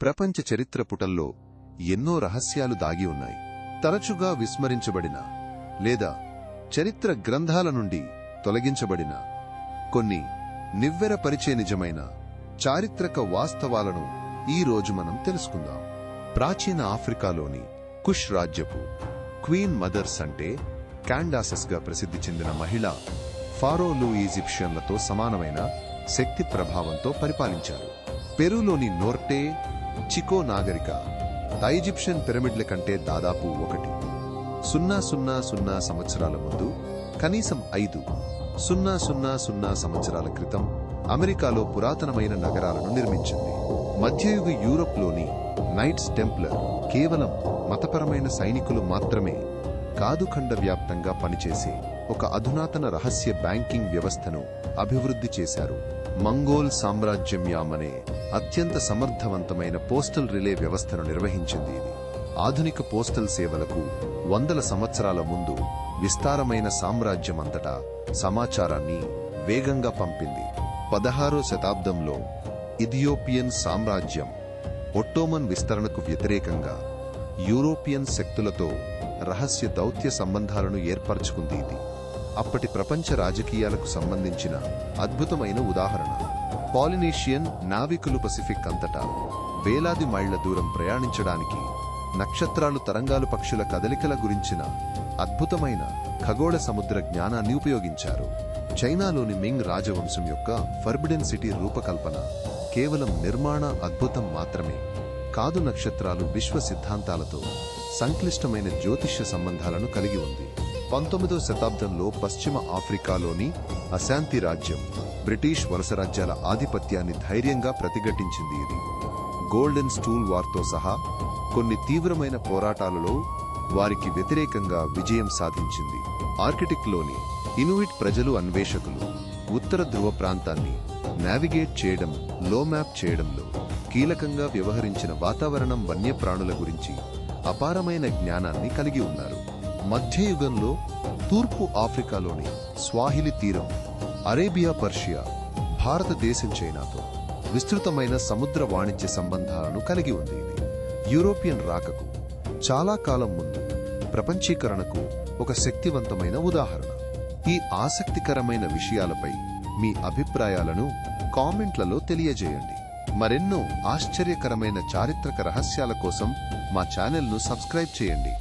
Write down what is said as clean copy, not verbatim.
ప్రపంచ చరిత్ర పుటల్లో ఎన్నో రహస్యాలు దాగి ఉన్నాయి. తరచుగా విస్మరించబడిన లేదా చరిత్ర గ్రంథాల నుండి తొలగించబడిన కొన్ని నివ్వెరపరిచే నిజమైన చారిత్రక వాస్తవాలను ఈ రోజు మనం తెలుసుకుందాం. ప్రాచీన ఆఫ్రికాలోని కుష్ రాజ్యపు క్వీన్ మదర్స్ అంటే క్యాండాసెస్గా ప్రసిద్ధి చెందిన మహిళ ఫారోలు ఈజిప్షియన్లతో సమానమైన శక్తి ప్రభావంతో పరిపాలించారు. పెరూలోని నోర్టే చికో నాగరిక ఈజిప్షియన్ పిరమిడ్ల కంటే దాదాపు 1,000 సంవత్సరాల ముందు, కనీసం 5,000 సంవత్సరాల క్రితం అమెరికాలో పురాతనమైన నగరాలను నిర్మించింది. మధ్యయుగ యూరోప్లోని నైట్స్ టెంప్లర్ కేవలం మతపరమైన సైనికులు మాత్రమే కాదు, ఖండవ్యాప్తంగా పనిచేసే ఒక అధునాతన రహస్య బ్యాంకింగ్ వ్యవస్థను అభివృద్ధి చేశారు. మంగోల్ సామ్రాజ్యం యామనే అత్యంత సమర్థవంతమైన పోస్టల్ రిలే వ్యవస్థను నిర్వహించింది. ఇది ఆధునిక పోస్టల్ సేవలకు 100 సంవత్సరాల ముందు విస్తారమైన సామ్రాజ్యమంతటా సమాచారాన్ని వేగంగా పంపింది. 16వ శతాబ్దంలో ఇథియోపియన్ సామ్రాజ్యం ఒట్టోమన్ విస్తరణకు వ్యతిరేకంగా యూరోపియన్ శక్తులతో రహస్య దౌత్య సంబంధాలను ఏర్పరచుకుంది. ఇది అప్పటి ప్రపంచ రాజకీయాలకు సంబంధించిన అద్భుతమైన ఉదాహరణ. పాలినేషియన్ నావికులు పసిఫిక్ అంతటా వేలాది మైళ్ల దూరం ప్రయాణించడానికి నక్షత్రాలు, తరంగాలు, పక్షుల కదలికల గురించిన అద్భుతమైన ఖగోళ సముద్ర జ్ఞానాన్ని ఉపయోగించారు. చైనాలోని మింగ్ రాజవంశం యొక్క ఫర్బిడెన్ సిటీ రూపకల్పన కేవలం నిర్మాణ అద్భుతం మాత్రమే కాదు, నక్షత్రాలు, విశ్వ సిద్ధాంతాలతో సంక్లిష్టమైన జ్యోతిష్య సంబంధాలను కలిగి ఉంది. 19వ శతాబ్దంలో పశ్చిమ ఆఫ్రికాలోని అశాంతి రాజ్యం బ్రిటిష్ వలసరాజ్యాల ఆధిపత్యాన్ని ధైర్యంగా ప్రతిఘటించింది. ఇది గోల్డెన్ స్టూల్ వార్తో సహా కొన్ని తీవ్రమైన పోరాటాలలో వారికి వ్యతిరేకంగా విజయం సాధించింది. ఆర్కిటిక్లోని ఇనుయిట్ ప్రజలు, అన్వేషకులు ఉత్తర ధ్రువ ప్రాంతాన్ని నావిగేట్ చేయడం, లో మ్యాప్ చేయడంలో కీలకంగా వ్యవహరించిన వాతావరణం, వన్యప్రాణుల గురించి అపారమైన జ్ఞానాన్ని కలిగి ఉన్నారు. మధ్యయుగంలో తూర్పు ఆఫ్రికాలోని స్వాహిలి తీరం, అరేబియా, పర్షియా, భారతదేశం, చైనాతో విస్తృతమైన సముద్ర వాణిజ్య సంబంధాలను కలిగి ఉంది. ఇది యూరోపియన్ రాకకు చాలా కాలం ముందు ప్రపంచీకరణకు ఒక శక్తివంతమైన ఉదాహరణ. ఈ ఆసక్తికరమైన విషయాలపై మీ అభిప్రాయాలను కామెంట్లలో తెలియజేయండి. మరెన్నో ఆశ్చర్యకరమైన చారిత్రక రహస్యాల కోసం మా ఛానల్ను సబ్స్క్రైబ్ చేయండి.